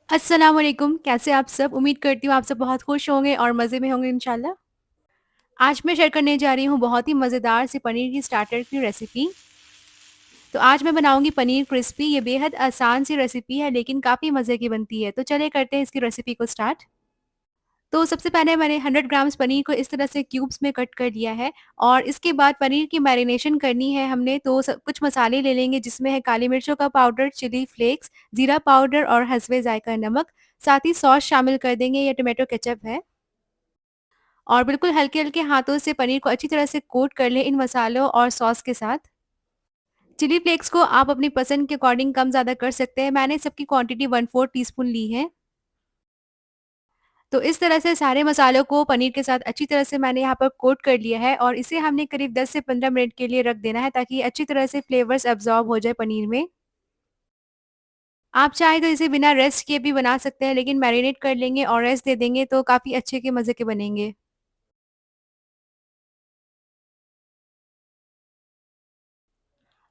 अस्सलाम वालेकुम, कैसे आप सब? उम्मीद करती हूँ आप सब बहुत खुश होंगे और मज़े में होंगे इंशाल्लाह। आज मैं शेयर करने जा रही हूँ बहुत ही मज़ेदार सी पनीर की स्टार्टर की रेसिपी। तो आज मैं बनाऊँगी पनीर क्रिस्पी, ये बेहद आसान सी रेसिपी है लेकिन काफ़ी मज़े की बनती है। तो चलिए करते हैं इसकी रेसिपी को स्टार्ट। तो सबसे पहले मैंने 100 ग्राम्स पनीर को इस तरह से क्यूब्स में कट कर लिया है और इसके बाद पनीर की मैरिनेशन करनी है हमने तो कुछ मसाले ले लेंगे जिसमें है काली मिर्चों का पाउडर, चिली फ्लेक्स, ज़ीरा पाउडर और हसबे ज़ायका नमक। साथ ही सॉस शामिल कर देंगे, ये टोमेटो केचप है। और बिल्कुल हल्के-हल्के हाथों से पनीर को अच्छी तरह से कोट कर लें इन मसालों और सॉस के साथ। चिली फ्लेक्स को आप अपनी पसंद के अकॉर्डिंग कम-ज़्यादा कर सकते हैं। मैंने सबकी क्वांटिटी 1/4 टीस्पून ली है। तो इस तरह से सारे मसालों को पनीर के साथ अच्छी तरह से मैंने यहाँ पर कोट कर लिया है और इसे हमने करीब 10 से 15 मिनट के लिए रख देना है ताकि अच्छी तरह से फ्लेवर्स एब्ज़ॉर्ब हो जाए पनीर में। आप चाहें तो इसे बिना रेस्ट किए भी बना सकते हैं लेकिन मैरिनेट कर लेंगे और रेस्ट दे देंगे तो काफ़ी अच्छे के मज़े के बनेंगे।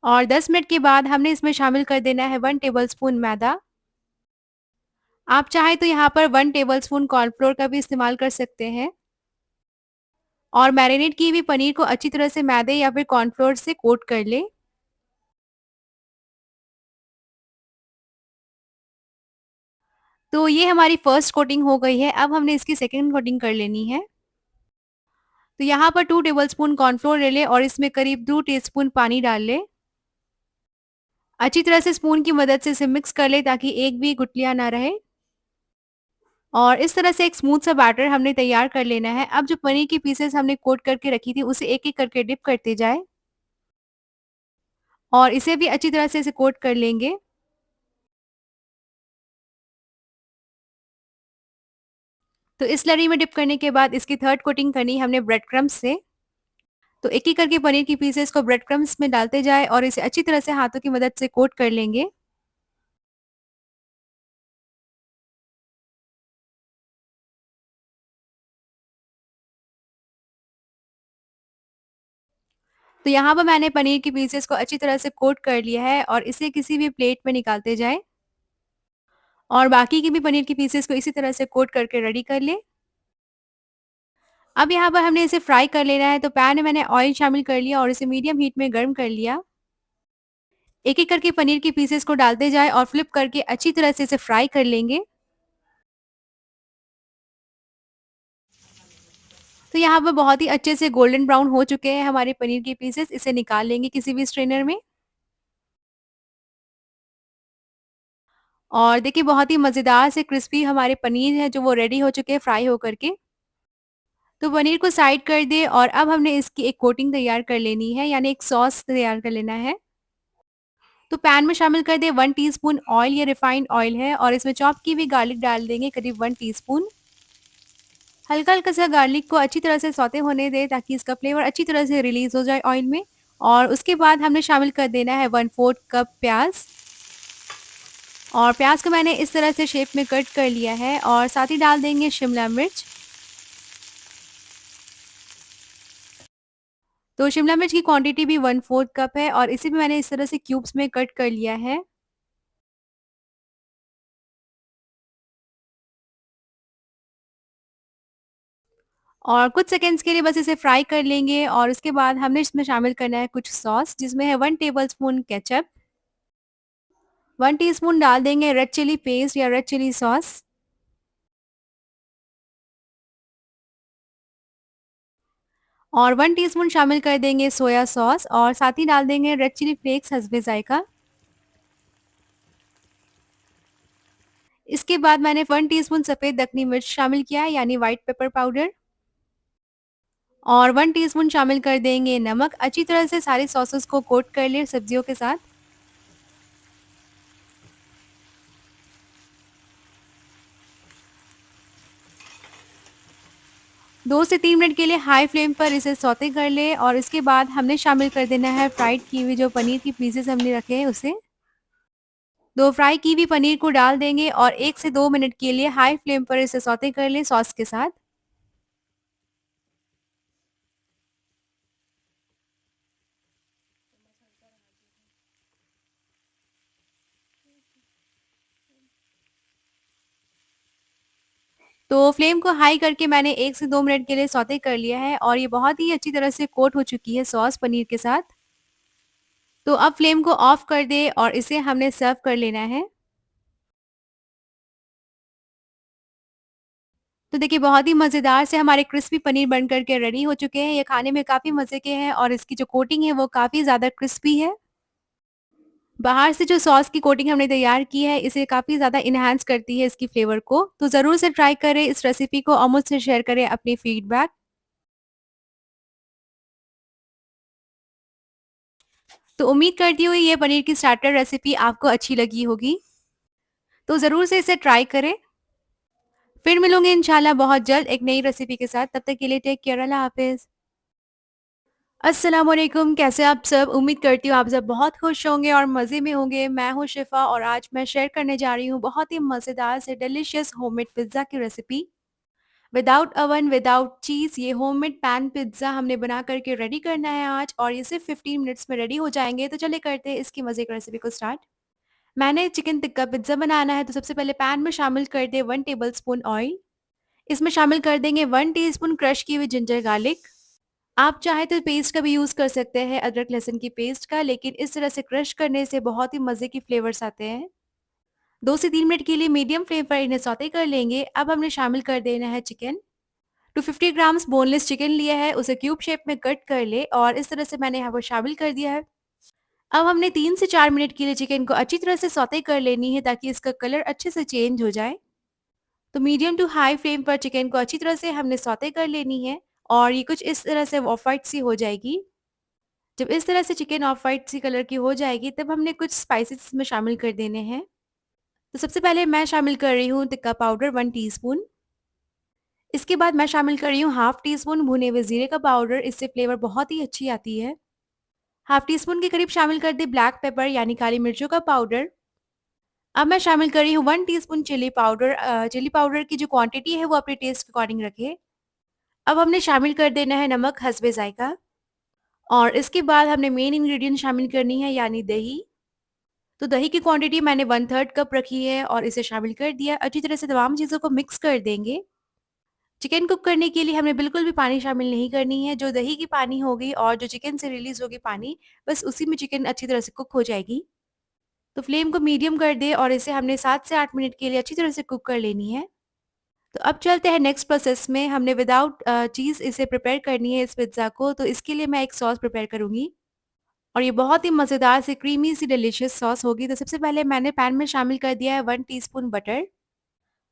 और 10 मिनट के बाद हमने इसमें शामिल कर देना है 1 टेबलस्पून मैदा। आप चाहें तो यहाँ पर 1 टेबलस्पून कॉर्नफ्लोर का भी इस्तेमाल कर सकते हैं। और मैरिनेट की हुई पनीर को अच्छी तरह से मैदे या फिर कॉर्नफ्लोर से कोट कर लें। तो ये हमारी फर्स्ट कोटिंग हो गई है, अब हमने इसकी सेकंड कोटिंग कर लेनी है। तो यहाँ पर 2 टेबलस्पून कॉर्नफ्लोर ले लें और इसमें करीब 2 टीस्पून पानी डाल लें। अच्छी तरह से स्पून की मदद से इसे मिक्स कर लें ताकि एक भी गुठलियाँ ना रहे। और इस तरह से एक स्मूथ सा बैटर हमने तैयार कर लेना है। अब जो पनीर की पीसेस हमने कोट करके रखी थी उसे एक-एक करके डिप करते जाएँ। और इसे भी अच्छी तरह से इसे कोट कर लेंगे। तो इस स्लरी में डिप करने के बाद इसकी थर्ड कोटिंग करनी है हमने ब्रेड क्रम्ब से। तो एक-एक करके पनीर की पीसेस को ब्रेड क्रम्ब्स में डालते जाएँ और इसे अच्छी तरह से हाथों की मदद से कोट कर लेंगे। तो यहाँ पर मैंने पनीर की पीसेस को अच्छी तरह से कोट कर लिया है और इसे किसी भी प्लेट में निकालते जाएँ। और बाकी की भी पनीर की पीसेस को इसी तरह से कोट करके रेडी कर लें। अब यहाँ पर हमने इसे फ्राई कर लेना है तो पैन में मैंने ऑयल शामिल कर लिया और इसे मीडियम हीट में गर्म कर लिया। एक-एक करके पनीर की पीसेस को डालते जाएँ और फ्लिप करके अच्छी तरह से इसे फ्राई कर लेंगे। तो यहाँ पर बहुत ही अच्छे से गोल्डन ब्राउन हो चुके हैं हमारे पनीर के पीसेस, इसे निकाल लेंगे किसी भी स्ट्रेनर में। और देखिए बहुत ही मज़ेदार से क्रिस्पी हमारे पनीर है जो वो रेडी हो चुके हैं फ्राई हो करके। तो पनीर को साइड कर दें और अब हमने इसकी एक कोटिंग तैयार कर लेनी है यानी एक सॉस तैयार कर लेना है। तो पैन में शामिल कर दें 1 टीस्पून ऑयल, ये रिफाइंड ऑयल है और इसमें चॉप की हुई गार्लिक डाल देंगे करीब 1 टीस्पून। हल्का-हल्का सा गार्लिक को अच्छी तरह से सौते होने दें ताकि इसका फ्लेवर अच्छी तरह से रिलीज़ हो जाए ऑयल में। और उसके बाद हमने शामिल कर देना है 1/4 कप प्याज़। और प्याज़ को मैंने इस तरह से शेप में कट कर लिया है और साथ ही डाल देंगे शिमला मिर्च। तो शिमला मिर्च की क्वांटिटी भी 1/4 कप है और इसे भी मैंने इस तरह से क्यूब्स में कट कर लिया है। और कुछ सेकंड्स के लिए बस इसे फ्राई कर लेंगे और उसके बाद हमने इसमें शामिल करना है कुछ सॉस जिसमें है 1 टेबलस्पून केचप। 1 टीस्पून डाल देंगे रेड चिली पेस्ट या रेड चिली सॉस। और 1 टीस्पून शामिल कर देंगे सोया सॉस और साथ ही डाल देंगे रेड चिली फ्लेक्स हस्बे ज़ायका। इसके बाद मैंने 1 टीस्पून सफ़ेद दक्खनी मिर्च शामिल किया है यानी व्हाइट पेपर पाउडर। और 1 टीस्पून शामिल कर देंगे नमक। अच्छी तरह से सारे सॉसेस को कोट कर लें सब्जियों के साथ। 2 से 3 मिनट के लिए हाई फ्लेम पर इसे सौते कर लें और इसके बाद हमने शामिल कर देना है फ्राइड की हुई जो पनीर की पीसेस हमने रखे हैं उसे। तो फ्राई की हुई पनीर को डाल देंगे और 1 से 2 मिनट के लिए हाई फ्लेम पर इसे सौते कर लें सॉस के साथ। तो फ्लेम को हाई करके मैंने 1 से 2 मिनट के लिए सौते कर लिया है और ये बहुत ही अच्छी तरह से कोट हो चुकी है सॉस पनीर के साथ। तो अब फ्लेम को ऑफ कर दें और इसे हमने सर्व कर लेना है। तो देखिए बहुत ही मज़ेदार से हमारे क्रिस्पी पनीर बन कर के रेडी हो चुके हैं। ये खाने में काफ़ी मज़े के हैं और इसकी जो कोटिंग है वो काफ़ी ज़्यादा क्रिस्पी है। बाहर से जो सॉस की कोटिंग हमने तैयार की है, इसे काफ़ी ज़्यादा एनहांस करती है इसकी फ्लेवर को। तो ज़रूर से ट्राई करें इस रेसिपी को और मुझसे शेयर करें अपनी फीडबैक। तो उम्मीद करती हूँ ये पनीर की स्टार्टर रेसिपी आपको अच्छी लगी होगी। तो ज़रूर से इसे ट्राई करें। फिर मिलूँगी इंशाल्लाह बहुत जल्द एक नई रेसिपी के साथ। तब तक के लिए टेक केयर, अल्लाह हाफ़िज़। अस्सलाम वालेकुम, कैसे आप सब? उम्मीद करती हूँ आप सब बहुत खुश होंगे और मज़े में होंगे। मैं हूँ शिफ़ा और आज मैं शेयर करने जा रही हूँ बहुत ही मज़ेदार से डिलीशियस होममेड पिज़्ज़ा की रेसिपी। विदाउट ओवन, विदाउट चीज़, ये होममेड पैन पिज़्ज़ा हमने बना कर के रेडी करना है आज और ये सिर्फ़ 15 मिनट्स में रेडी हो जाएँगे। तो चलिए करते हैं इसकी मज़े की रेसिपी को स्टार्ट। मैंने चिकन टिक्का पिज़्ज़ा बनाना है तो सबसे पहले पैन में शामिल कर दें 1 टेबलस्पून ऑयल। इसमें शामिल कर देंगे 1 टीस्पून क्रश की हुई जिंजर गार्लिक। आप चाहे तो पेस्ट का भी यूज़ कर सकते हैं अदरक लहसुन की पेस्ट का, लेकिन इस तरह से क्रश करने से बहुत ही मज़े की फ्लेवर्स आते हैं। 2 से 3 मिनट के लिए मीडियम फ्लेम पर इन्हें सौते कर लेंगे। अब हमने शामिल कर देना है चिकन। 250 ग्राम्स बोनलेस चिकन लिया है, उसे क्यूब शेप में कट कर ले और इस तरह से मैंने यहाँ पर शामिल कर दिया है। अब हमने 3 से 4 मिनट के लिए चिकन को अच्छी तरह से सौते कर लेनी है ताकि इसका कलर अच्छे से चेंज हो जाए। तो मीडियम टू हाई फ्लेम पर चिकन को अच्छी तरह से हमने सौते कर लेनी है और ये कुछ इस तरह से ऑफ व्हाइट सी हो जाएगी। जब इस तरह से चिकन ऑफ व्हाइट सी कलर की हो जाएगी तब हमने कुछ स्पाइसेस इसमें शामिल कर देने हैं। तो सबसे पहले मैं शामिल कर रही हूँ टिक्का पाउडर 1 टीस्पून। इसके बाद मैं शामिल कर रही हूँ हाफ टी स्पून भुने हुए जीरे का पाउडर, इससे फ्लेवर बहुत ही अच्छी आती है। हाफ टी स्पून के करीब शामिल कर दी ब्लैक पेपर यानी काली मिर्चों का पाउडर। अब मैं शामिल कर रही हूँ 1 teaspoon chili powder. Chili powder की जो क्वांटिटी है वो अपने टेस्ट के अकॉर्डिंग रखें। अब हमने शामिल कर देना है नमक हस्बे जायका और इसके बाद हमने मेन इंग्रेडिएंट शामिल करनी है यानी दही। तो दही की क्वांटिटी मैंने 1/3 कप रखी है और इसे शामिल कर दिया। अच्छी तरह से तमाम चीज़ों को मिक्स कर देंगे। चिकन कुक करने के लिए हमें बिल्कुल भी पानी शामिल नहीं करनी है। जो दही की पानी होगी और जो चिकन से रिलीज़ होगी पानी, बस उसी में चिकन अच्छी तरह से कुक हो जाएगी। तो फ्लेम को मीडियम कर दें और इसे हमने 7 से 8 मिनट के लिए अच्छी तरह से कुक कर लेनी है। तो अब चलते हैं नेक्स्ट प्रोसेस में। हमने विदाउट चीज़ इसे प्रिपेयर करनी है इस पिज़्ज़ा को, तो इसके लिए मैं एक सॉस प्रिपेयर करूँगी और ये बहुत ही मज़ेदार सी क्रीमी सी डिलीशियस सॉस होगी। तो सबसे पहले मैंने पैन में शामिल कर दिया है 1 टीस्पून बटर,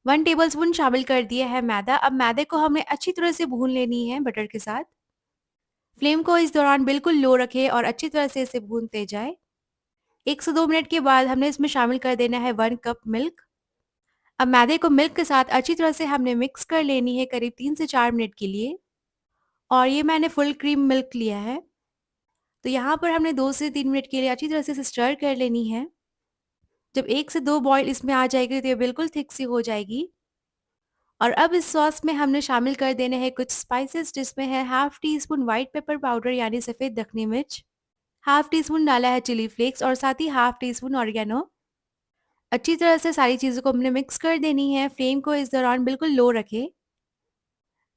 1 टेबलस्पून शामिल कर दिया है मैदा। अब मैदे को हमें अच्छी तरह से भून लेनी है बटर के साथ। फ्लेम को इस दौरान बिल्कुल लो रखें और अच्छी तरह से इसे भूनते जाएँ। 1 से 2 मिनट के बाद हमने इसमें शामिल कर देना है 1 कप मिल्क। अब मैदे को मिल्क के साथ अच्छी तरह से हमने मिक्स कर लेनी है करीब 3 से 4 मिनट के लिए और ये मैंने फुल क्रीम मिल्क लिया है। तो यहाँ पर हमने 2 से 3 मिनट के लिए अच्छी तरह से इसे स्टर कर लेनी है। जब 1 से 2 बॉयल इसमें आ जाएगी तो ये बिल्कुल थिक सी हो जाएगी। और अब इस सॉस में हमने शामिल कर देने हैं कुछ स्पाइसेस, जिसमें है half tea spoon white pepper powder यानी सफ़ेद दखनी मिर्च, हाफ टी स्पून डाला है चिली फ्लेक्स और साथ ही हाफ टी स्पून ऑरिगेनो। अच्छी तरह से सारी चीज़ों को हमने मिक्स कर देनी है। फ्लेम को इस दौरान बिल्कुल लो रखें।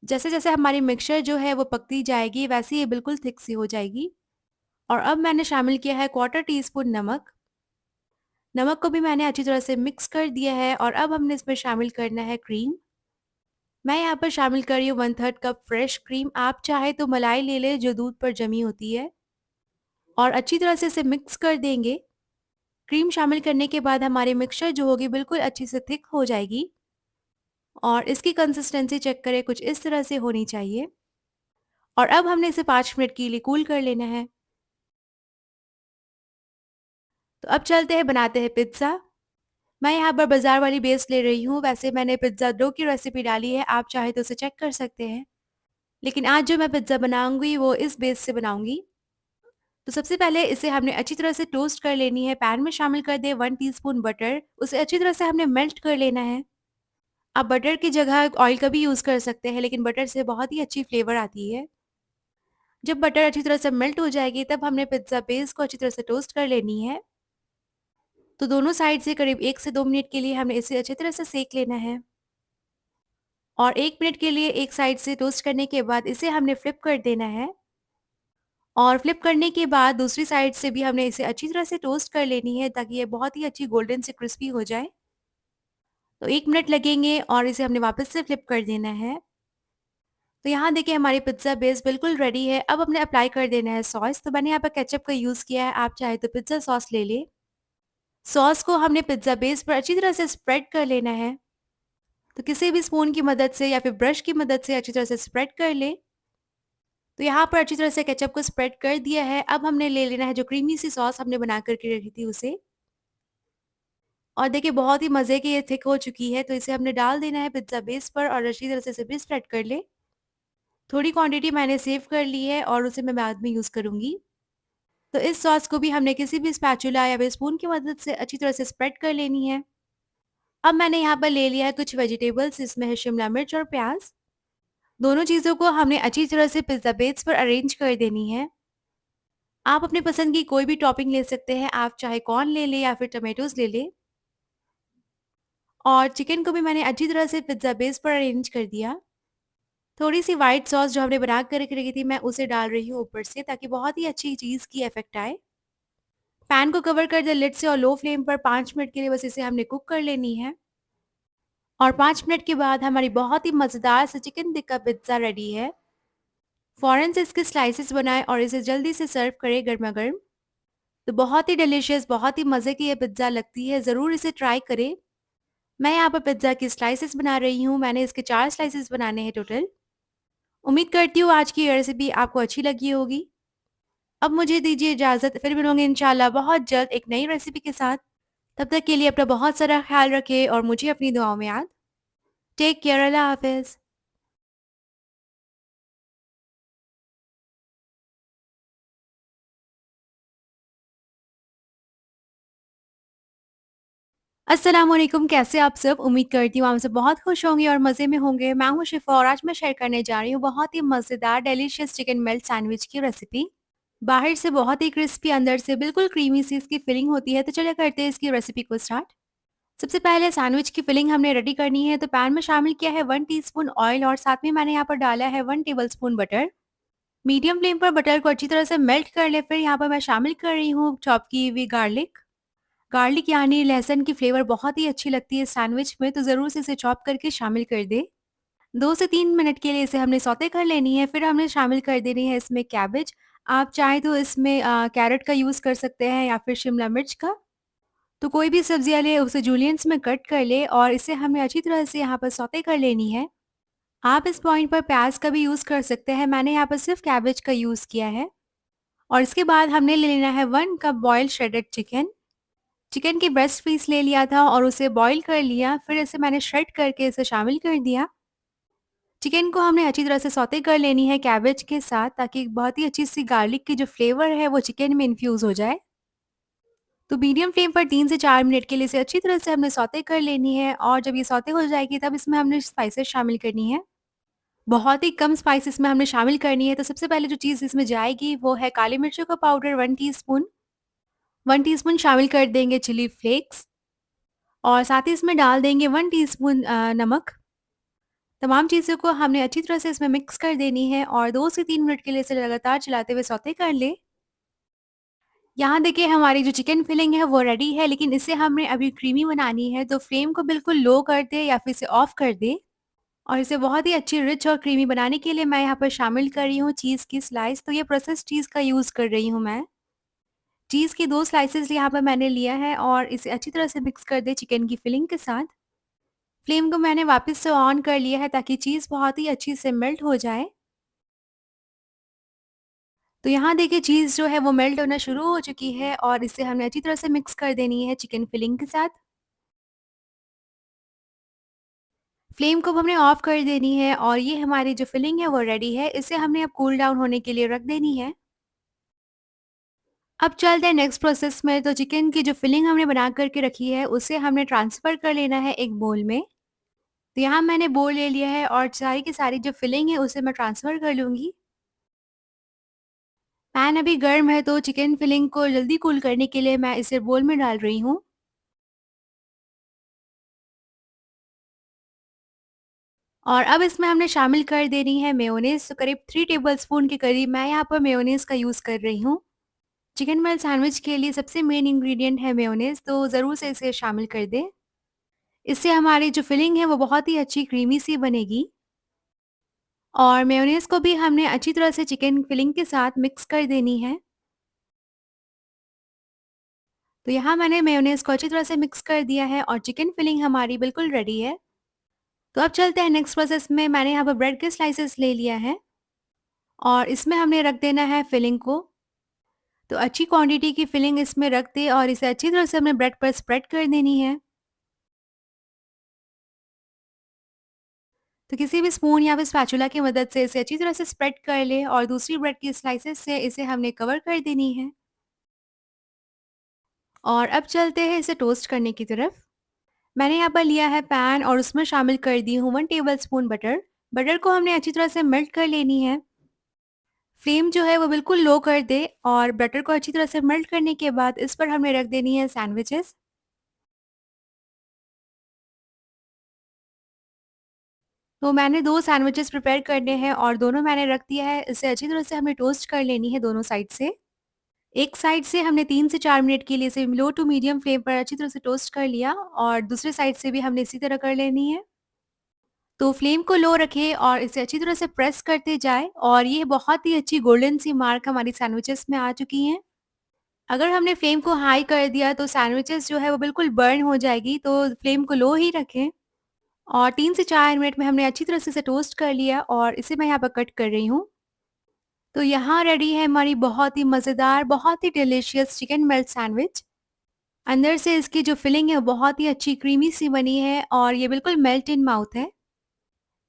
जैसे-जैसे हमारी मिक्सचर जो है वो पकती जाएगी वैसे ये बिल्कुल थिक सी हो जाएगी। और अब मैंने शामिल किया है क्वार्टर टी स्पून नमक। नमक को भी मैंने अच्छी तरह से मिक्स कर दिया है और अब हमने इसमें शामिल करना है क्रीम। मैं यहाँ पर शामिल कर रही हूँ 1/3 कप फ्रेश क्रीम। आप चाहे तो मलाई ले लें जो दूध पर जमी होती है और अच्छी तरह से इसे मिक्स कर देंगे। क्रीम शामिल करने के बाद हमारी मिक्सचर जो होगी बिल्कुल अच्छी से थिक हो जाएगी और इसकी कंसिस्टेंसी चेक करें, कुछ इस तरह से होनी चाहिए। और अब हमने इसे 5 मिनट के लिए कूल कर लेना है। तो अब चलते हैं बनाते हैं पिज़्ज़ा। मैं यहाँ पर बाज़ार वाली बेस ले रही हूँ। वैसे मैंने पिज़्ज़ा डो की रेसिपी डाली है, आप चाहे तो उसे चेक कर सकते हैं। लेकिन आज जो मैं पिज़्ज़ा बनाऊँगी वो इस बेस से बनाऊँगी। तो सबसे पहले इसे हमने अच्छी तरह से टोस्ट कर लेनी है। पैन में शामिल कर दें 1 टीस्पून बटर, उसे अच्छी तरह से हमने मेल्ट कर लेना है। आप बटर की जगह ऑयल का भी यूज़ कर सकते हैं, लेकिन बटर से बहुत ही अच्छी फ्लेवर आती है। जब बटर अच्छी तरह से मेल्ट हो जाएगी तब हमने पिज़्ज़ा बेस को अच्छी तरह से टोस्ट कर लेनी है। तो दोनों साइड से करीब 1 से 2 मिनट के लिए हमने इसे अच्छी तरह से सेक लेना है। और 1 मिनट के लिए एक साइड से टोस्ट करने के बाद इसे हमने फ्लिप कर देना है और फ्लिप करने के बाद दूसरी साइड से भी हमने इसे अच्छी तरह से टोस्ट कर लेनी है ताकि ये बहुत ही अच्छी गोल्डन से क्रिस्पी हो जाए। तो 1 मिनट लगेंगे और इसे हमने वापस से फ्लिप कर देना है। तो यहाँ देखिए हमारी पिज़्ज़ा बेस बिल्कुल रेडी है। अब हमने अप्लाई कर देना है सॉस। तो मैंने यहाँ पर केचअप का यूज़ किया है, आप चाहे तो पिज़्ज़ा सॉस ले लें। सॉस को हमने पिज़्ज़ा बेस पर अच्छी तरह से स्प्रेड कर लेना है। तो किसी भी स्पून की मदद से या फिर ब्रश की मदद से अच्छी तरह से स्प्रेड कर लें। तो यहाँ पर अच्छी तरह से केचअप को स्प्रेड कर दिया है। अब हमने ले लेना है जो क्रीमी सी सॉस हमने बना कर के रखी थी उसे। और देखिए बहुत ही मज़े की ये थिक हो चुकी है, तो इसे हमने डाल देना है पिज़्ज़ा बेस पर और अच्छी तरह से इसे भी स्प्रेड कर लें। थोड़ी क्वांटिटी मैंने सेव कर ली है और उसे मैं बाद में यूज़ करूँगी। तो इस सॉस को भी हमने किसी भी स्पैचुला या फिर स्पून की मदद से अच्छी तरह से स्प्रेड कर लेनी है। अब मैंने यहाँ पर ले लिया है कुछ वेजिटेबल्स, इसमें है शिमला मिर्च और प्याज़। दोनों चीज़ों को हमने अच्छी तरह से पिज़्ज़ा बेस पर अरेंज कर देनी है। आप अपनी पसंद की कोई भी टॉपिंग ले सकते हैं, आप चाहे कॉर्न ले लें या फिर टोमेटोज़ ले लें। और चिकन को भी मैंने अच्छी तरह से पिज़्ज़ा बेस पर अरेंज कर दिया। थोड़ी-सी व्हाइट सॉस जो हमने बना कर रख रखी थी, मैं उसे डाल रही हूँ ऊपर से ताकि बहुत ही अच्छी चीज़ की इफ़ेक्ट आए। पैन को कवर कर दें लिड से और लो फ्लेम पर 5 मिनट के लिए बस इसे हमने कुक कर लेनी है। और 5 मिनट के बाद हमारी बहुत ही मज़ेदार सा चिकन टिक्का पिज़्ज़ा रेडी है। फ़ौरन से इसके स्लाइसेस बनाएँ और इसे जल्दी से सर्व करें गरमा-गर्म। तो बहुत ही डिलीशियस, बहुत ही मज़े की ये पिज़्ज़ा लगती है, ज़रूर इसे ट्राई करें। मैं यहाँ पर पिज़्ज़ा की स्लाइसेस बना रही हूँ, मैंने इसके 4 स्लाइसेस बनाने हैं टोटल। उम्मीद करती हूँ आज की ये रेसिपी आपको अच्छी लगी होगी। अब मुझे दीजिए इजाज़त, फिर मिलूँगी इंशाल्लाह बहुत जल्द एक नई रेसिपी के साथ। तब तक के लिए अपना बहुत सारा ख़्याल रखें और मुझे अपनी दुआओं में याद। टेक केयर, अल्लाह हाफ़िज़। अस्सलाम वालेकुम, कैसे आप सब? उम्मीद करती हूँ आप सब बहुत खुश होंगे और मज़े में होंगे। मैं हूँ शिफ़ा और आज मैं शेयर करने जा रही हूँ बहुत ही मज़ेदार डिलीशियस चिकन मेल्ट सैंडविच की रेसिपी। बाहर से बहुत ही क्रिस्पी, अंदर से बिल्कुल क्रीमी सी इसकी फिलिंग होती है। तो चलिए करते हैं इसकी रेसिपी को स्टार्ट। सबसे पहले सैंडविच की फिलिंग हमने रेडी करनी है, तो पैन में शामिल किया है 1 टीस्पून ऑयल और साथ में मैंने यहाँ पर डाला है 1 टेबलस्पून बटर। मीडियम फ्लेम पर बटर को अच्छी तरह से मेल्ट कर लें, फिर यहाँ पर मैं शामिल कर रही हूँ चॉप की हुई गार्लिक। गार्लिक यानी लहसुन की फ्लेवर बहुत ही अच्छी लगती है सैंडविच में, तो ज़रूर से इसे चॉप करके शामिल कर दें। 2 से 3 मिनट के लिए इसे हमने सौते कर लेनी है, फिर हमने शामिल कर देनी है इसमें कैबेज। आप चाहें तो इसमें कैरट का यूज़ कर सकते हैं या फिर शिमला मिर्च का। तो कोई भी सब्जियाँ लें उसे जूलियंस में कट कर लें और इसे हमें अच्छी तरह से यहाँ पर सौते कर लेनी है। आप इस पॉइंट पर प्याज़ का भी यूज़ कर सकते हैं, मैंने यहाँ पर सिर्फ़ कैबेज का यूज़ किया है। और इसके बाद हमने ले लेना है 1 cup boiled shredded chicken. Chicken की ब्रेस्ट पीस ले लिया था और उसे बॉईल कर लिया, फिर इसे मैंने श्रेड करके इसे शामिल कर दिया। चिकन को हमने अच्छी तरह से सौते कर लेनी है कैबेज के साथ ताकि बहुत ही अच्छी-सी गार्लिक की जो फ्लेवर है वो चिकन में इन्फ्यूज़ हो जाए। तो मीडियम फ्लेम पर 3 से 4 मिनट के लिए इसे अच्छी तरह से हमने सौते कर लेनी है और जब ये सौते हो जाएगी तब इसमें हमने स्पाइसेस शामिल करनी है। बहुत ही कम स्पाइसेस में हमने शामिल करनी है, तो सबसे पहले जो चीज़ इसमें जाएगी वो है काली मिर्चों का पाउडर 1 टीस्पून। 1 टीस्पून शामिल कर देंगे चिली फ्लेक्स और साथ ही इसमें डाल देंगे 1 टीस्पून नमक। तमाम चीज़ों को हमने अच्छी तरह से इसमें मिक्स कर देनी है और 2 से 3 मिनट के लिए इसे लगातार चलाते हुए सौते कर लें। यहाँ देखिए हमारी जो चिकन फिलिंग है वो रेडी है, लेकिन इसे हमने अभी क्रीमी बनानी है, तो फ्लेम को बिल्कुल लो कर दें या फिर इसे ऑफ कर दें। और इसे बहुत ही अच्छी रिच और क्रीमी बनाने के लिए मैं यहाँ पर शामिल कर रही हूँ चीज़ की स्लाइस, तो ये प्रोसेस्ड चीज़ का यूज़ कर रही हूँ मैं। चीज़ की 2 स्लाइसेस यहाँ पर मैंने लिया है और इसे अच्छी तरह से मिक्स कर दें चिकन की फिलिंग के साथ। फ्लेम को मैंने वापस से ऑन कर लिया है ताकि चीज़ बहुत ही अच्छी से मेल्ट हो जाए। तो यहाँ देखिए चीज़ जो है वो मेल्ट होना शुरू हो चुकी है और इसे हमने अच्छी तरह से मिक्स कर देनी है चिकन फिलिंग के साथ। फ्लेम को अब हमने ऑफ कर देनी है और ये हमारी जो फिलिंग है वो रेडी है। इसे हमने अब कूल डाउन होने के लिए रख देनी है। अब चलते हैं नेक्स्ट प्रोसेस में। तो चिकन की जो फिलिंग हमने बना कर के रखी है उसे हमने ट्रांसफ़र कर लेना है एक बोल में। तो यहाँ मैंने बोल ले लिया है और सारी की सारी जो फिलिंग है उसे मैं ट्रांसफ़र कर लूँगी। पैन अभी गर्म है तो चिकन फिलिंग को जल्दी कूल करने के लिए मैं इसे बोल में डाल रही हूँ। और अब इसमें हमने शामिल कर देनी है मेयोनीज़, तो करीब 3 टेबलस्पून के करीब मैं यहाँ पर मेयोनीज़ का यूज़ कर रही हूँ। चिकन मेल्ट सैंडविच के लिए सबसे मेन इंग्रीडिएंट है मेयोनीज़, तो ज़रूर से इसे शामिल कर दें। इससे हमारी जो फिलिंग है वो बहुत ही अच्छी क्रीमी सी बनेगी। और मेयोनीज़ को भी हमने अच्छी तरह से चिकन फिलिंग के साथ मिक्स कर देनी है। तो यहाँ मैंने मेयोनीज़ को अच्छी तरह से मिक्स कर दिया है और चिकन फिलिंग हमारी बिल्कुल रेडी है। तो अब चलते हैं नेक्स्ट प्रोसेस में। मैंने यहाँ पर ब्रेड के स्लाइसेस ले लिया है और इसमें हमने रख देना है फिलिंग को। तो अच्छी क्वांटिटी की फिलिंग इसमें रख दें और इसे अच्छी तरह से हमने ब्रेड पर स्प्रेड कर देनी है। तो किसी भी स्पून या फिर स्पैचुला की मदद से इसे अच्छी तरह से स्प्रेड कर लें और दूसरी ब्रेड की स्लाइसेस से इसे हमने कवर कर देनी है। और अब चलते हैं इसे टोस्ट करने की तरफ। मैंने यहाँ पर लिया है पैन और उसमें शामिल कर दी हूँ 1 टेबलस्पून बटर। बटर को हमने अच्छी तरह से मेल्ट कर लेनी है। फ्लेम जो है वो बिल्कुल लो कर दे और बटर को अच्छी तरह से मेल्ट करने के बाद इस पर हमने रख देनी है सैंडविचेस। तो मैंने 2 सैंडविचेस प्रिपेयर करने हैं और दोनों मैंने रख दिया है। इसे अच्छी तरह से हमें टोस्ट कर लेनी है दोनों साइड से। एक साइड से हमने 3 से 4 मिनट के लिए इसे लो टू मीडियम फ्लेम पर अच्छी तरह से टोस्ट कर लिया और दूसरे साइड से भी हमने इसी तरह कर लेनी है। तो फ्लेम को लो रखें और इसे अच्छी तरह से प्रेस करते जाएँ और ये बहुत ही अच्छी गोल्डन सी मार्क हमारी सैंडविचेस में आ चुकी हैं। अगर हमने फ्लेम को हाई कर दिया तो सैंडविचेस जो है वो बिल्कुल बर्न हो जाएगी, तो फ्लेम को लो ही रखें। और 3 से 4 मिनट में हमने अच्छी तरह से इसे टोस्ट कर लिया और इसे मैं यहाँ पर कट कर रही हूँ। तो यहाँ रेडी है हमारी बहुत ही मज़ेदार, बहुत ही डिलीशियस चिकन मेल्ट सैंडविच। अंदर से इसकी जो फिलिंग है वो बहुत ही अच्छी क्रीमी सी बनी है और ये बिल्कुल मेल्ट इन माउथ है।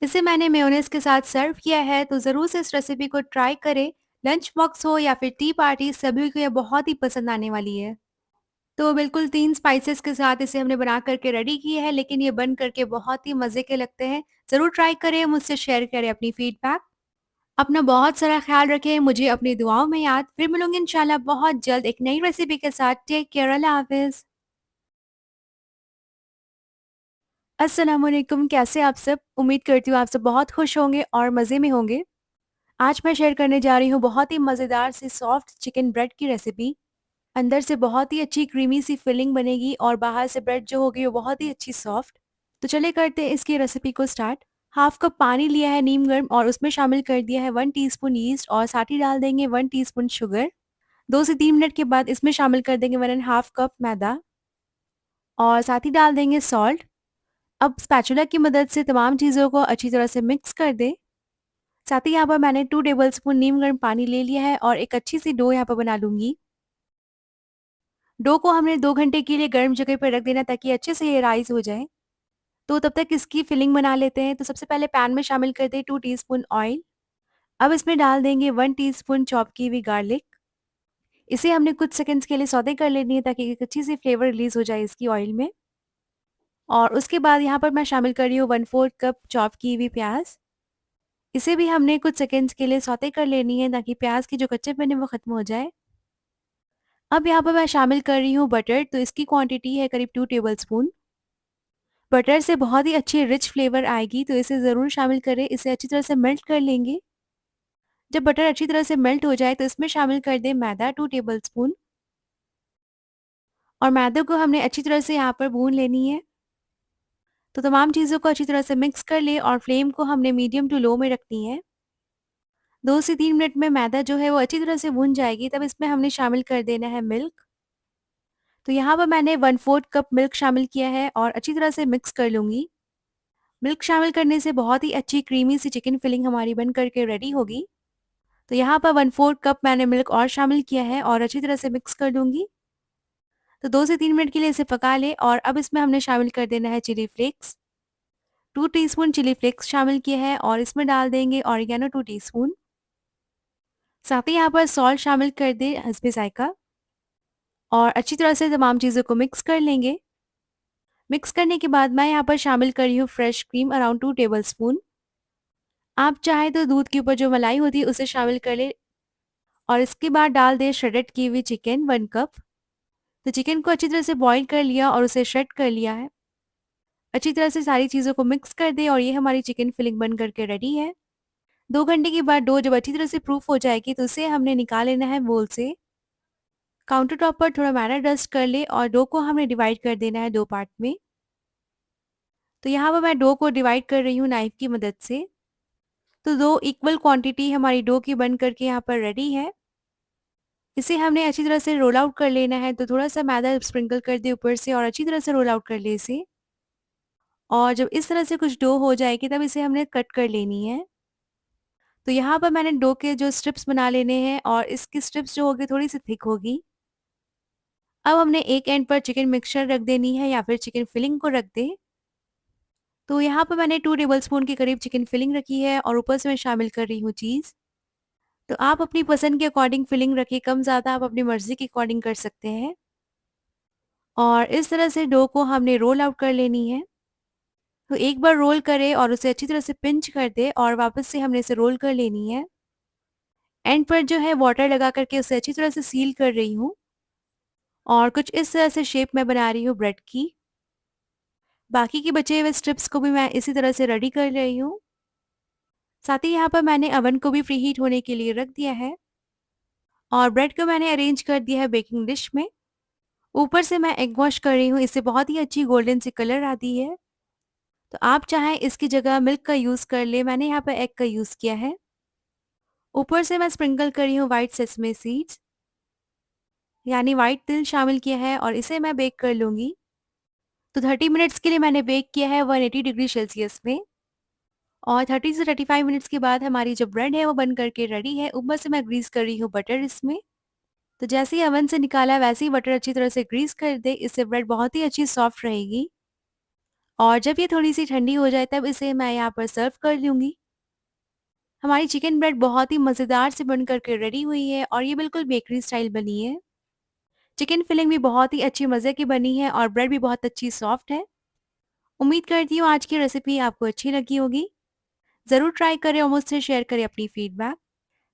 इसे मैंने मेयोनेज़ के साथ सर्व किया है, तो ज़रूर से इस रेसिपी को ट्राई करें। लंच बॉक्स हो या फिर टी पार्टी, सभी को ये बहुत ही पसंद आने वाली है। तो बिल्कुल 3 स्पाइसेस के साथ इसे हमने बना कर के रेडी किया है, लेकिन ये बन कर के बहुत ही मज़े के लगते हैं। ज़रूर ट्राई करें, मुझसे शेयर करें अपनी फीडबैक। अपना बहुत सारा ख़्याल रखें, मुझे अपनी दुआओं में याद। फिर मिलूँगी इंशाल्लाह बहुत जल्द एक नई रेसिपी के साथ। टेक केयर, अल्लाह हाफ़िज़। अस्सलाम वालेकुम, कैसे हैं आप सब? उम्मीद करती हूँ आप सब बहुत खुश होंगे और मज़े में होंगे। आज मैं शेयर करने जा रही हूँ बहुत ही मज़ेदार सी सॉफ्ट चिकन ब्रेड की रेसिपी। अंदर से बहुत ही अच्छी क्रीमी सी फिलिंग बनेगी और बाहर से ब्रेड जो होगी वो बहुत ही अच्छी सॉफ्ट। तो चलिए करते हैं इसकी रेसिपी को स्टार्ट। हाफ कप पानी लिया है नीम गर्म और उसमें शामिल कर दिया है 1 टीस्पून यीस्ट और साथ ही डाल देंगे 1 टीस्पून शुगर। 2 से 3 मिनट के बाद इसमें शामिल कर देंगे 1 एंड हाफ कप मैदा और साथ ही डाल देंगे सॉल्ट। अब स्पैचुला की मदद से तमाम चीज़ों को अच्छी तरह से मिक्स कर दें। साथ ही यहाँ पर मैंने 2 टेबलस्पून नीम गर्म पानी ले लिया है और एक अच्छी सी डो यहाँ पर बना लूँगी। डो को हमने 2 घंटे के लिए गर्म जगह पर रख देना ताकि अच्छे से ये राइज़ हो जाए। तो तब तक इसकी फिलिंग बना लेते हैं। तो सबसे पहले पैन में शामिल कर दें 2 टीस्पून ऑयल। अब इसमें डाल देंगे 1 टीस्पून चॉप की हुई गार्लिक। इसे हमने कुछ सेकंड्स के लिए सौते कर लेनी है ताकि एक अच्छी सी फ्लेवर रिलीज़ हो जाए इसकी ऑयल में। और उसके बाद यहाँ पर मैं शामिल कर रही हूँ 1/4 कप चॉप की हुई प्याज़। इसे भी हमने कुछ सेकंड्स के लिए सौते कर लेनी है ताकि प्याज़ की जो कच्चापन है वो ख़त्म हो जाए। अब यहाँ पर मैं शामिल कर रही हूँ बटर, तो इसकी क्वांटिटी है करीब 2 टेबलस्पून। बटर से बहुत ही अच्छी रिच फ्लेवर आएगी, तो इसे ज़रूर शामिल करें। इसे अच्छी तरह से मेल्ट कर लेंगे। जब बटर अच्छी तरह से मेल्ट हो जाए तो इसमें शामिल कर दें मैदा 2 टेबलस्पून और मैदे को हमने अच्छी तरह से यहाँ पर भून लेनी है। तो तमाम चीज़ों को अच्छी तरह से मिक्स कर लें और फ्लेम को हमने मीडियम टू लो में रखनी है। 2 से 3 मिनट में मैदा जो है वो अच्छी तरह से भून जाएगी, तब इसमें हमने शामिल कर देना है मिल्क। तो यहाँ पर मैंने 1/4 कप मिल्क शामिल किया है और अच्छी तरह से मिक्स कर लूँगी। मिल्क शामिल करने से बहुत ही अच्छी क्रीमी सी चिकन फिलिंग हमारी बन कर के रेडी होगी। तो यहाँ पर 1/4 कप मैंने मिल्क और शामिल किया है और अच्छी तरह से मिक्स कर दूँगी। तो 2 से 3 मिनट के लिए इसे पका लें और अब इसमें हमने शामिल कर देना है chili flakes. 2 teaspoon chili flakes शामिल किए हैं और इसमें डाल देंगे ऑरिगैनो 2 टीस्पून। साथ ही यहाँ पर सॉल्ट शामिल कर दें हस्बे ज़ायक़ा और अच्छी तरह से तमाम चीज़ों को मिक्स कर लेंगे। मिक्स करने के बाद मैं यहाँ पर शामिल कर रही हूँ फ्रेश क्रीम अराउंड 2 टेबलस्पून। आप चाहें तो दूध के ऊपर जो मलाई होती है उसे शामिल कर लें और इसके बाद डाल दें श्रेडेड की हुई चिकन 1 कप। तो चिकन को अच्छी तरह से बॉईल कर लिया और उसे श्रेड कर लिया है। अच्छी तरह से सारी चीज़ों को मिक्स कर दें और ये हमारी चिकन फिलिंग बन कर के रेडी है। 2 घंटे के बाद डो जब अच्छी तरह से प्रूफ हो जाएगी तो उसे हमने निकाल लेना है बोल से। काउंटर टॉप पर थोड़ा मैदा डस्ट कर लें और डो को हमने डिवाइड कर देना है 2 पार्ट में। तो यहाँ पर मैं डो को डिवाइड कर रही हूँ नाइफ की मदद से। तो 2 इक्वल क्वांटिटी हमारी डो की बन कर के यहाँ पर रेडी है। इसे हमने अच्छी तरह से रोल आउट कर लेना है, तो थोड़ा-सा मैदा स्प्रिंकल कर दें ऊपर से और अच्छी तरह से रोल आउट कर लें इसे। और जब इस तरह से कुछ डो हो जाएगी तब इसे हमने कट कर लेनी है। तो यहाँ पर मैंने डो के जो स्ट्रिप्स बना लेने हैं और इसकी स्ट्रिप्स जो होगी थोड़ी-सी थिक होगी। अब हमने एक एंड पर चिकन मिक्सचर रख देनी है या फिर चिकन फिलिंग को रख दें। तो यहाँ पर मैंने 2 टेबलस्पून के करीब चिकन फिलिंग रखी है और ऊपर से मैं शामिल कर रही हूँ चीज़। तो आप अपनी पसंद के अकॉर्डिंग फिलिंग रखिए, कम-ज़्यादा आप अपनी मर्ज़ी के अकॉर्डिंग कर सकते हैं। और इस तरह से डो को हमने रोल आउट कर लेनी है। तो एक बार रोल करें और उसे अच्छी तरह से पिंच कर दें और वापस से हमने इसे रोल कर लेनी है। एंड पर जो है वाटर लगा करके उसे अच्छी तरह से सील कर रही हूँ और कुछ इस तरह से शेप में बना रही हूँ ब्रेड की। बाकी के बचे हुए स्ट्रिप्स को भी मैं इसी तरह से रेडी कर रही हूँ। साथ ही यहाँ पर मैंने अवन को भी प्रीहीट होने के लिए रख दिया है और ब्रेड को मैंने अरेंज कर दिया है बेकिंग डिश में। ऊपर से मैं एग वॉश कर रही हूँ, इससे बहुत ही अच्छी गोल्डन सी कलर आती है। तो आप चाहें इसकी जगह मिल्क का यूज़ कर लें, मैंने यहाँ पर एग का यूज़ किया है। ऊपर से मैं स्प्रिंकल कर रही हूँ व्हाइट सेसमे सीड्स, यानी व्हाइट तिल शामिल किया है और इसे मैं बेक कर लूँगी। तो 30 मिनट्स के लिए मैंने बेक किया है 180 डिग्री सेल्सियस में और 30 से 35 मिनट्स के बाद हमारी जो ब्रेड है वो बन करके रेडी है। ऊपर से मैं ग्रीस कर रही हूँ बटर इसमें। तो जैसे ही ओवन से निकाला वैसे ही बटर अच्छी तरह से ग्रीस कर दें, इससे ब्रेड बहुत ही अच्छी सॉफ्ट रहेगी। और जब ये थोड़ी-सी ठंडी हो जाए तब इसे मैं यहाँ पर सर्व कर लूँगी। हमारी चिकन ब्रेड बहुत ही मज़ेदार से बन कर के रेडी हुई है और ये बिल्कुल बेकरी स्टाइल बनी है। चिकन फिलिंग भी बहुत ही अच्छी मज़े की बनी है और ब्रेड भी बहुत अच्छी सॉफ्ट है। उम्मीद करती हूँ आज की रेसिपी आपको अच्छी लगी होगी। ज़रूर ट्राई करें और मुझसे शेयर करें अपनी फीडबैक।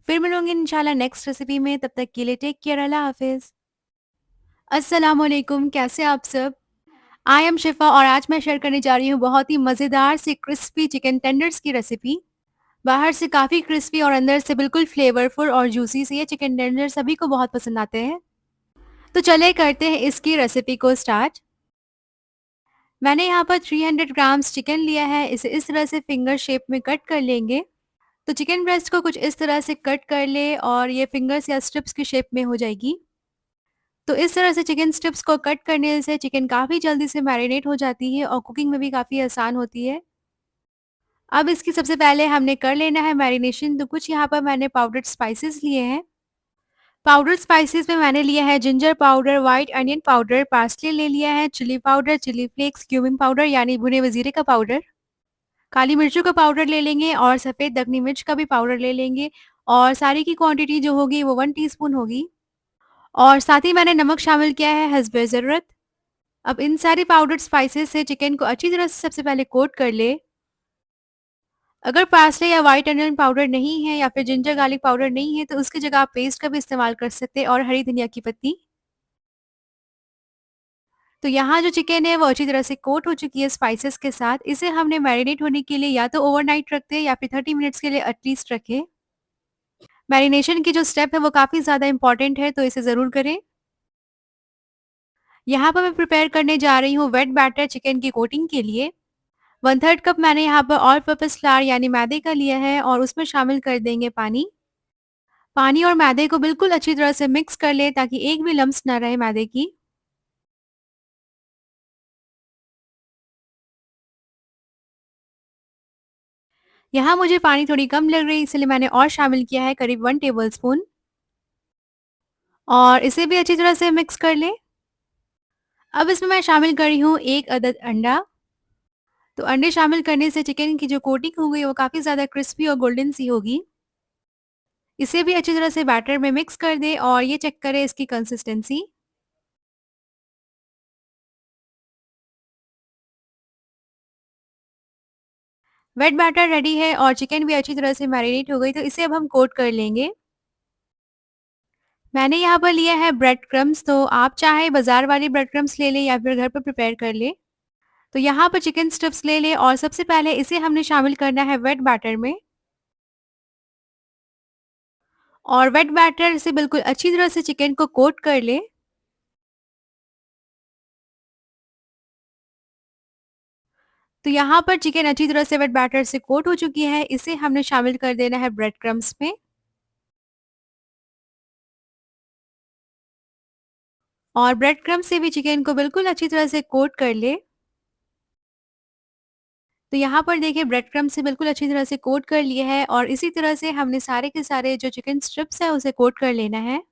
फिर मिलूँगी इंशाल्लाह नेक्स्ट रेसिपी में, तब तक के लिए टेक केयर, अल्लाह हाफ़िज़। अस्सलाम वालेकुम, कैसे आप सब? आई एम शिफ़ा और आज मैं शेयर करने जा रही हूँ बहुत ही मज़ेदार सी क्रिस्पी चिकन टेंडर्स की रेसिपी। बाहर से काफ़ी क्रिस्पी और अंदर से बिल्कुल फ्लेवरफुल और जूसी से ये चिकन टेंडर सभी को बहुत पसंद आते हैं। तो चलिए करते हैं इसकी रेसिपी को स्टार्ट। मैंने यहाँ पर 300 ग्राम्स चिकन लिया है, इसे इस तरह से फिंगर शेप में कट कर लेंगे। तो चिकन ब्रेस्ट को कुछ इस तरह से कट कर ले और ये फिंगर्स या स्ट्रिप्स की शेप में हो जाएगी। तो इस तरह से चिकन स्ट्रिप्स को कट करने से चिकन काफ़ी जल्दी से मैरिनेट हो जाती है और कुकिंग में भी काफ़ी आसान होती है। अब इसकी सबसे पहले हमने कर लेना है मैरिनेशन, तो कुछ यहाँ पर मैंने पाउडर्ड स्पाइसेस लिए हैं। पाउडर स्पाइसेस में मैंने लिया है ginger powder, white onion powder, parsley ले लिया है, chili powder, chili flakes, cumin powder यानी भुने हुए जीरे का पाउडर, काली मिर्चों का पाउडर ले लेंगे और सफ़ेद दखनी मिर्च का भी पाउडर ले लेंगे और सारी की क्वांटिटी जो होगी वो 1 टीस्पून होगी और साथ ही मैंने नमक शामिल किया है हस्बे ज़रूरत। अब इन सारी पाउडर्ड स्पाइसेस से चिकन को अच्छी तरह से सबसे पहले कोट कर ले। अगर पार्सले या व्हाइट अनियन पाउडर नहीं है या फिर जिंजर गार्लिक पाउडर नहीं है तो उसकी जगह आप पेस्ट का भी इस्तेमाल कर सकते हैं और हरी धनिया की पत्ती। तो यहाँ जो चिकन है वो अच्छी तरह से कोट हो चुकी है स्पाइसेस के साथ। इसे हमने मैरिनेट होने के लिए या तो ओवरनाइट रखते हैं या फिर 30 मिनट्स के लिए एटलीस्ट रखें। मैरिनेशन की जो स्टेप है वो काफ़ी ज़्यादा इम्पोर्टेंट है, तो इसे ज़रूर करें। यहाँ पर मैं प्रिपेयर करने जा रही हूँ वेट बैटर चिकन की कोटिंग के लिए। 1/3 कप मैंने यहाँ पर ऑल पर्पस फ्लावर यानी मैदे का लिया है और उसमें शामिल कर देंगे पानी। पानी और मैदे को बिल्कुल अच्छी तरह से मिक्स कर लें ताकि एक भी लम्स ना रहे मैदे की। यहाँ मुझे पानी थोड़ी कम लग रही है इसलिए मैंने और शामिल किया है करीब 1 टेबलस्पून और इसे भी अच्छी तरह से मिक्स कर लें। अब इसमें मैं शामिल कर रही हूँ 1 अदद अंडा। तो अंडे शामिल करने से चिकन की जो कोटिंग होगी वो काफ़ी ज़्यादा क्रिस्पी और गोल्डन सी होगी। इसे भी अच्छी तरह से बैटर में मिक्स कर दें और ये चेक करें इसकी कंसिस्टेंसी। वेट बैटर रेडी है और चिकन भी अच्छी तरह से मैरिनेट हो गई, तो इसे अब हम कोट कर लेंगे। मैंने यहाँ पर लिया है ब्रेड क्रम्स, तो आप चाहे बाज़ार वाली ब्रेड क्रम्स ले लें या फिर घर पर प्रिपेयर कर लें। तो यहाँ पर चिकन स्ट्रिप्स ले लें और सबसे पहले इसे हमने शामिल करना है वेट बैटर में और वेट बैटर से बिल्कुल अच्छी तरह से चिकन को कोट कर लें। तो यहाँ पर चिकन अच्छी तरह से वेट बैटर से कोट हो चुकी है, इसे हमने शामिल कर देना है ब्रेड क्रम्स में और ब्रेड क्रम्स से भी चिकन को बिल्कुल अच्छी तरह से कोट कर ले। तो यहाँ पर देखिए ब्रेड क्रम्स से बिल्कुल अच्छी तरह से कोट कर लिया है और इसी तरह से हमने सारे के सारे जो चिकन स्ट्रिप्स है उसे कोट कर लेना है।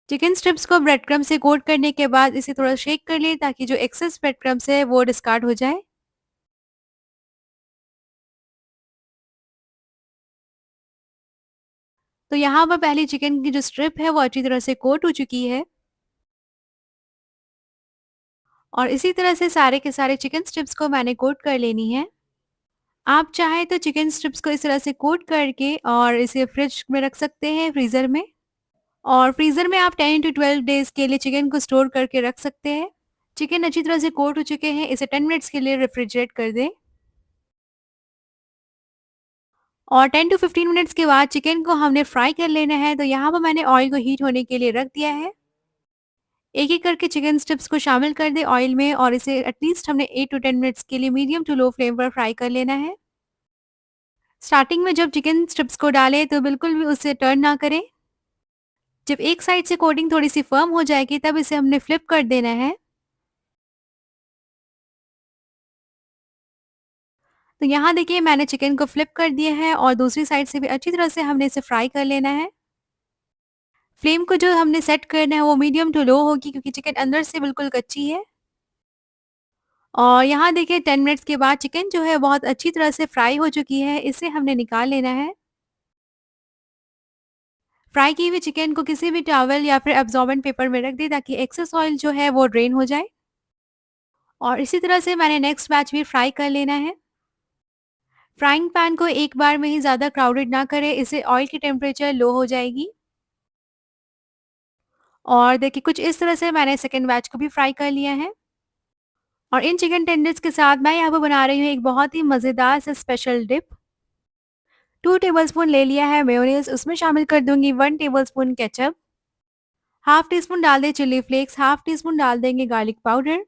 चिकन स्ट्रिप्स को ब्रेड क्रम्स से कोट करने के बाद इसे थोड़ा शेक कर लें ताकि जो एक्सेस ब्रेड क्रम्स है वो डिस्कार्ड हो जाए। तो यहाँ पर पहले चिकन की जो स्ट्रिप है वो अच्छी तरह से कोट हो चुकी है और इसी तरह से सारे के सारे चिकन स्ट्रिप्स को मैंने कोट कर लेनी है। आप चाहें तो चिकन स्ट्रिप्स को इस तरह से कोट करके और इसे फ्रिज में रख सकते हैं फ्रीज़र में और फ्रीज़र में आप 10 टू 12 डेज़ के लिए चिकन को स्टोर करके रख सकते हैं। चिकन अच्छी तरह से कोट हो चुके हैं, इसे 10 मिनट्स के लिए रेफ्रिजरेट कर दें और 10 टू 15 मिनट्स के बाद चिकन को हमने फ्राई कर लेना है। तो यहाँ पर मैंने ऑयल को हीट होने के लिए रख दिया है। एक-एक करके चिकन स्ट्रिप्स को शामिल कर दें ऑयल में और इसे एटलीस्ट हमने 8 टू 10 मिनट्स के लिए मीडियम टू लो फ्लेम पर फ्राई कर लेना है। स्टार्टिंग में जब चिकन स्ट्रिप्स को डालें तो बिल्कुल भी उसे टर्न ना करें। जब एक साइड से कोटिंग थोड़ी-सी फर्म हो जाएगी तब इसे हमने फ्लिप कर देना है। तो यहाँ देखिए मैंने चिकन को फ्लिप कर दिया है और दूसरी साइड से भी अच्छी तरह से हमने इसे फ्राई कर लेना है। फ्लेम को जो हमने सेट करना है वो मीडियम टू लो होगी क्योंकि चिकन अंदर से बिल्कुल कच्ची है। और यहाँ देखिए 10 मिनट्स के बाद चिकन जो है बहुत अच्छी तरह से फ्राई हो चुकी है, इसे हमने निकाल लेना है। फ्राई की हुई चिकन को किसी भी टॉवल या फिर एब्ज़ॉर्बेंट पेपर में रख दें ताकि एक्सेस ऑयल जो है वो ड्रेन हो जाए। और इसी तरह से मैंने नेक्स्ट बैच भी फ्राई कर लेना है। फ्राइंग पैन को एक बार में ही ज़्यादा क्राउडेड ना करें, इससे ऑयल की टेम्परेचर लो हो जाएगी। और देखिए कुछ इस तरह से मैंने सेकंड बैच को भी फ्राई कर लिया है। और इन चिकन टेंडर्स के साथ मैं यहाँ पे बना रही हूँ एक बहुत ही मज़ेदार सा स्पेशल डिप। 2 टेबलस्पून ले लिया है मेयोनीज़, उसमें शामिल कर दूँगी 1 tablespoon ketchup, half teaspoon डाल दें chili flakes, half teaspoon डाल देंगे गार्लिक पाउडर,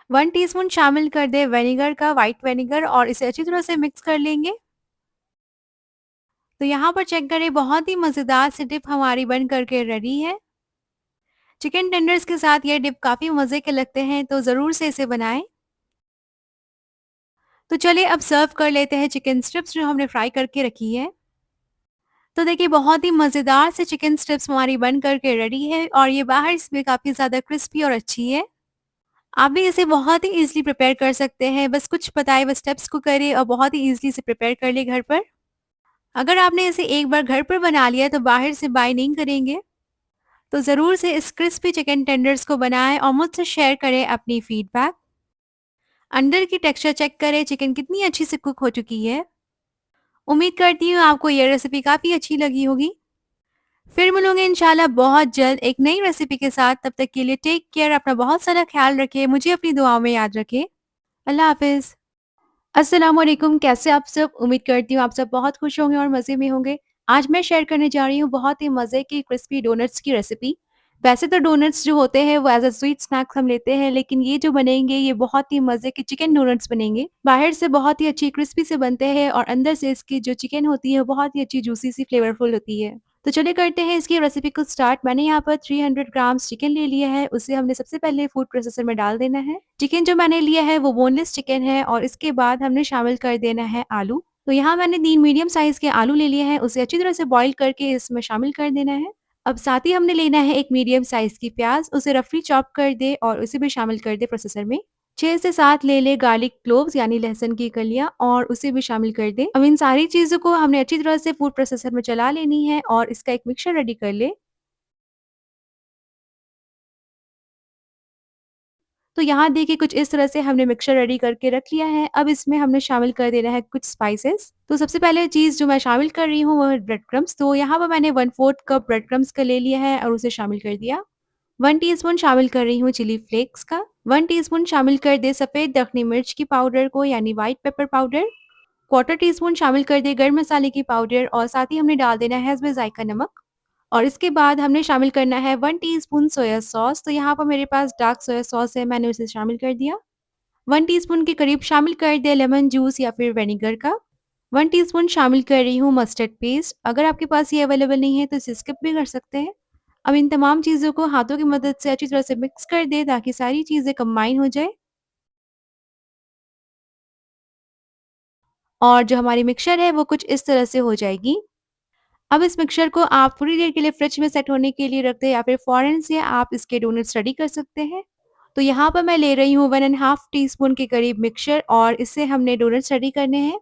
1 टीस्पून शामिल कर दें विनेगर का व्हाइट विनेगर और इसे अच्छी तरह से मिक्स कर लेंगे। तो यहाँ पर चेक करें बहुत ही मज़ेदार सी डिप हमारी बन कर के रेडी है। चिकन टेंडर्स के साथ ये डिप काफ़ी मज़े के लगते हैं तो ज़रूर से इसे बनाएँ। तो चलिए अब सर्व कर लेते हैं चिकन स्ट्रिप्स जो हमने फ्राई करके रखी है। तो देखिए बहुत ही मज़ेदार से चिकन स्ट्रिप्स हमारी बन कर के रेडी है और ये बाहर से भी काफ़ी ज़्यादा क्रिस्पी और अच्छी है। आप भी इसे बहुत ही ईज़िली प्रिपेयर कर सकते हैं, बस कुछ बताए हुए स्टेप्स को करें और बहुत ही ईज़िली इसे प्रिपेयर कर लें घर पर। अगर आपने इसे एक बार घर पर बना लिया तो बाहर से बाय नहीं करेंगे। तो ज़रूर से इस क्रिस्पी चिकन टेंडर्स को बनाएँ और मुझसे शेयर करें अपनी फीडबैक। अंदर की टेक्सचर चेक करें चिकन कितनी अच्छी से कुक हो चुकी है। उम्मीद करती हूँ आपको ये रेसिपी काफ़ी अच्छी लगी होगी। फिर मिलूँगी इंशाल्लाह बहुत जल्द एक नई रेसिपी के साथ। तब तक के लिए टेक केयर, अपना बहुत सारा ख़्याल रखें, मुझे अपनी दुआओं में याद रखें। अल्लाह हाफ़िज़। अस्सलाम वालेकुम, कैसे आप सब? उम्मीद करती हूँ आप सब बहुत खुश होंगे और मज़े में होंगे। आज मैं शेयर करने जा रही हूँ बहुत ही मज़े की क्रिस्पी डोनट्स की रेसिपी। वैसे तो डोनट्स जो होते हैं वो एज़ अ स्वीट स्नैक्स हम लेते हैं, लेकिन ये जो बनेंगे ये बहुत ही मज़े के चिकन डोनट्स बनेंगे। बाहर से बहुत ही अच्छी क्रिस्पी से बनते हैं और अंदर से इसकी जो चिकन होती है वो बहुत ही अच्छी जूसी सी फ्लेवरफुल होती है। तो चलिए करते हैं इसकी रेसिपी को स्टार्ट। मैंने यहाँ पर 300 ग्राम्स चिकन ले लिया है, उसे हमने सबसे पहले फूड प्रोसेसर में डाल देना है। चिकन जो मैंने लिया है वो बोनलेस चिकन है और इसके बाद हमने शामिल कर देना है आलू। तो यहाँ मैंने 3 मीडियम साइज़ के आलू ले लिए हैं, उसे अच्छी तरह से बॉयल करके इसमें शामिल कर देना है। अब साथ ही हमने लेना है एक मीडियम साइज़ की प्याज़, उसे रफली चॉप कर दें और उसे भी शामिल कर दें प्रोसेसर में। 6 से 7 ले लें गार्लिक क्लोव्स यानी लहसुन की कलियाँ और उसे भी शामिल कर दें। अब इन सारी चीज़ों को हमने अच्छी तरह से फूड प्रोसेसर में चला लेनी है और इसका एक मिक्सचर रेडी कर लें। तो यहाँ देखिए कुछ इस तरह से हमने मिक्सचर रेडी करके रख लिया है। अब इसमें हमने शामिल कर देना है कुछ स्पाइसेस। तो सबसे पहले चीज़ जो मैं शामिल कर रही हूँ वो है ब्रेड क्रम्ब्स। तो यहाँ पर मैंने 1/4 कप ब्रेड क्रम्ब्स का ले लिया है और उसे शामिल कर दिया। 1 टीस्पून शामिल कर रही हूँ चिली फ्लेक्स का। 1 टीस्पून शामिल कर दें सफ़ेद दखनी मिर्च की पाउडर को यानी white pepper powder. Quarter teaspoon शामिल कर दें गरम मसाले की पाउडर और साथ ही हमने डाल देना है इसमें जायका नमक। और इसके बाद हमने शामिल करना है 1 टीस्पून सोया सॉस। तो यहाँ पर मेरे पास डार्क सोया सॉस है, मैंने उसे शामिल कर दिया। 1 टीस्पून के करीब शामिल कर दें लेमन जूस या फिर विनेगर का। 1 टीस्पून शामिल कर रही हूँ मस्टर्ड पेस्ट। अगर आपके पास ये अवेलेबल नहीं है तो इसे स्किप भी कर सकते हैं। अब इन तमाम चीज़ों को हाथों की मदद से अच्छी तरह से मिक्स कर दें ताकि सारी चीज़ें कंबाइन हो जाए। और जो हमारी मिक्सचर है वो कुछ इस तरह से हो जाएगी। अब इस मिक्सचर को आप थोड़ी देर के लिए फ्रिज में सेट होने के लिए रख दें या फिर फ़ौरन से आप इसके डोनट्स रेडी कर सकते हैं। तो यहाँ पर मैं ले रही हूँ 1 एंड हाफ टीस्पून के करीब मिक्सचर और इससे हमने डोनट्स रेडी करने हैं।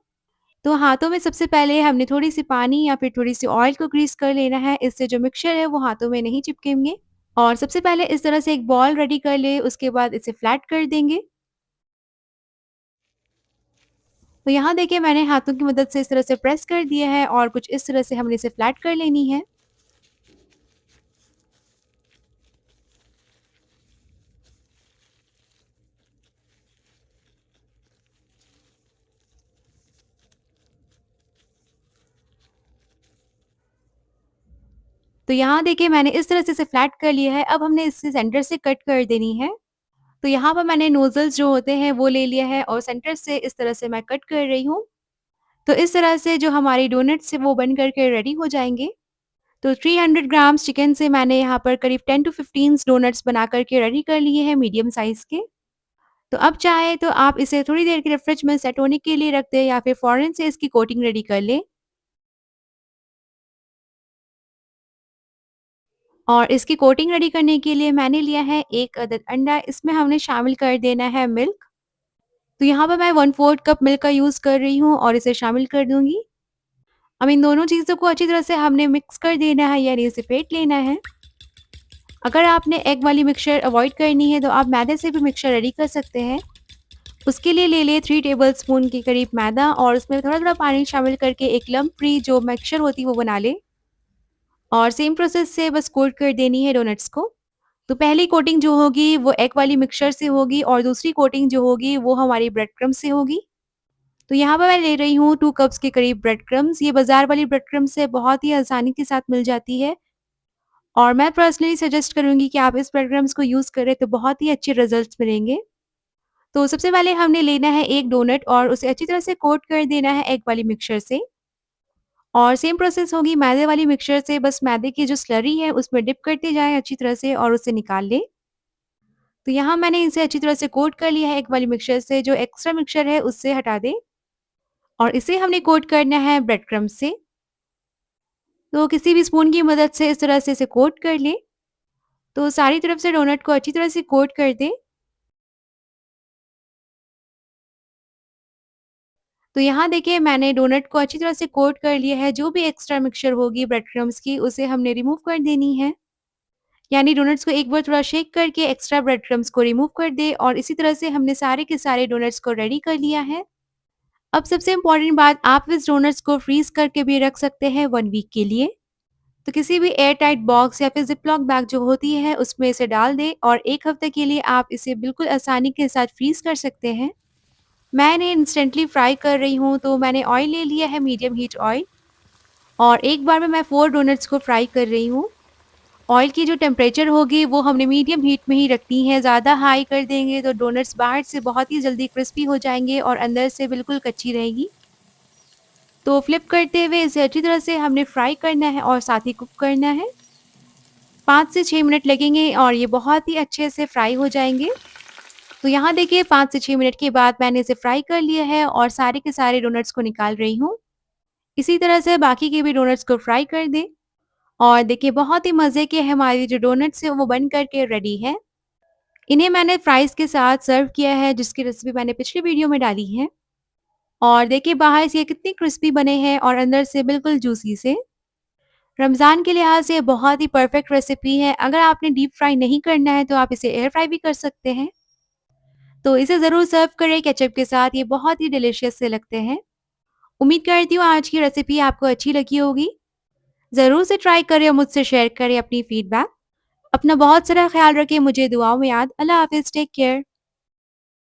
तो हाथों में सबसे पहले हमने थोड़ी-सी पानी या फिर थोड़ी-सी ऑयल को ग्रीस कर लेना है, इससे जो मिक्सचर है वो हाथों में नहीं चिपकेंगे। और सबसे पहले इस तरह से एक बॉल रेडी कर लें, उसके बाद इसे फ्लैट कर देंगे। तो यहाँ देखिए मैंने हाथों की मदद से इस तरह से प्रेस कर दिया है और कुछ इस तरह से हमने इसे फ्लैट कर लेनी है। तो यहाँ देखिए मैंने इस तरह से इसे फ्लैट कर लिया है, अब हमने इसे सेंटर से कट कर देनी है। तो यहाँ पर मैंने नोज़ल्स जो होते हैं वो ले लिया है और सेंटर से इस तरह से मैं कट कर रही हूँ। तो इस तरह से जो हमारी डोनट्स है वो बन कर के रेडी हो जाएँगे। तो 300 ग्राम्स चिकन से मैंने यहाँ पर करीब 10 टू 15 डोनट्स बना कर के रेडी कर लिए हैं मीडियम साइज़ के। तो अब चाहे तो आप इसे थोड़ी देर के लिए फ्रिज में सेट होने के लिए रख दें या फिर फ़ौरन से इसकी कोटिंग रेडी कर लें। और इसकी कोटिंग रेडी करने के लिए मैंने लिया है 1 अदद अंडा, इसमें हमने शामिल कर देना है मिल्क। तो यहाँ पर मैं 1/4 कप मिल्क का यूज़ कर रही हूँ और इसे शामिल कर दूँगी। अब इन दोनों चीज़ों को अच्छी तरह से हमने मिक्स कर देना है यानी इसे फेंट लेना है। अगर आपने एग वाली मिक्सचर अवॉइड करनी है तो आप मैदे से भी मिक्सचर रेडी कर सकते हैं। उसके लिए ले लें 3 टेबलस्पून के करीब मैदा और उसमें थोड़ा-थोड़ा पानी शामिल करके एक लम्प फ्री जो मिक्सचर होती है वो बना लें। और सेम प्रोसेस से बस कोट कर देनी है डोनट्स को। तो पहली कोटिंग जो होगी वो एग वाली मिक्सचर से होगी और दूसरी कोटिंग जो होगी वो हमारी ब्रेड क्रम्ब से होगी। तो यहाँ पर मैं ले रही हूँ 2 कप्स के करीब ब्रेड क्रम्ब्स, ये बाज़ार वाली ब्रेड क्रम्ब से बहुत ही आसानी के साथ मिल जाती है। और मैं पर्सनली सजेस्ट करूँगी कि आप इस ब्रेड क्रम्ब्स को यूज़ करें तो बहुत ही अच्छे रिज़ल्ट्स मिलेंगे। तो सबसे पहले हमने लेना है एक डोनट और उसे अच्छी तरह से कोट कर देना है एग वाली मिक्सचर से। और सेम प्रोसेस होगी मैदे वाली मिक्सचर से, बस मैदे की जो स्लरी है उसमें डिप करते जाएँ अच्छी तरह से और उसे निकाल लें। तो यहाँ मैंने इसे अच्छी तरह से कोट कर लिया है एग वाली मिक्सचर से, जो एक्स्ट्रा मिक्सचर है उससे हटा दें। और इसे हमने कोट करना है ब्रेड क्रम्ब से। तो किसी भी स्पून की मदद से इस तरह से इसे कोट कर लें। तो सारी तरफ से डोनट को अच्छी तरह से कोट कर दें। तो यहाँ देखिए मैंने डोनट को अच्छी तरह से कोट कर लिया है, जो भी एक्स्ट्रा मिक्सचर होगी ब्रेड क्रम्ब्स की उसे हमने रिमूव कर देनी है। यानी डोनट्स को एक बार थोड़ा शेक करके एक्स्ट्रा ब्रेड क्रम्ब्स को रिमूव कर दें और इसी तरह से हमने सारे के सारे डोनट्स को रेडी कर लिया है। अब सबसे इम्पोर्टेंट बात, आप इस डोनट्स को फ्रीज़ करके भी रख सकते हैं 1 वीक के लिए। तो किसी भी एयर टाइट बॉक्स या फिर ज़िप-लॉक बैग जो होती है उसमें इसे डाल दें और 1 हफ्ते के लिए आप इसे बिल्कुल आसानी के साथ फ्रीज़ कर सकते हैं। मैं इन्हें इंस्टेंटली फ्राई कर रही हूँ, तो मैंने ऑयल ले लिया है मीडियम हीट ऑयल और एक बार में मैं 4 डोनट्स को फ्राई कर रही हूँ। ऑयल की जो टेम्परेचर होगी वो हमने मीडियम हीट में ही रखनी है, ज़्यादा हाई कर देंगे तो डोनट्स बाहर से बहुत ही जल्दी क्रिस्पी हो जाएँगे और अंदर से बिल्कुल कच्ची रहेगी। तो फ्लिप करते हुए इसे अच्छी तरह से हमने फ्राई करना है और साथ ही कुक करना है। 5 से 6 मिनट लगेंगे और ये बहुत ही अच्छे से फ्राई हो जाएँगे। तो यहाँ देखिए 5 से 6 मिनट के बाद मैंने इसे फ्राई कर लिया है और सारे के सारे डोनट्स को निकाल रही हूँ। इसी तरह से बाकी के भी डोनट्स को फ्राई कर दें और देखिए बहुत ही मज़े के हमारी जो डोनट्स हैं वो बन कर के रेडी है। इन्हें मैंने फ्राइज़ के साथ सर्व किया है, जिसकी रेसिपी मैंने पिछली वीडियो में डाली है। और देखिए बाहर से ये कितनी क्रिस्पी बने हैं और अंदर से बिल्कुल जूसी से। रमज़ान के लिहाज से बहुत ही परफेक्ट रेसिपी है। अगर आपने डीप फ्राई नहीं करना है तो आप इसे एयर फ्राई भी कर सकते हैं। तो इसे ज़रूर सर्व करें केचप के साथ, ये बहुत ही डिलीशियस से लगते हैं। उम्मीद करती हूँ आज की रेसिपी आपको अच्छी लगी होगी। ज़रूर से ट्राई करें और मुझसे शेयर करें अपनी फीडबैक। अपना बहुत सारा ख़्याल रखिए, मुझे दुआओं में याद। अल्लाह हाफ़िज़, टेक केयर।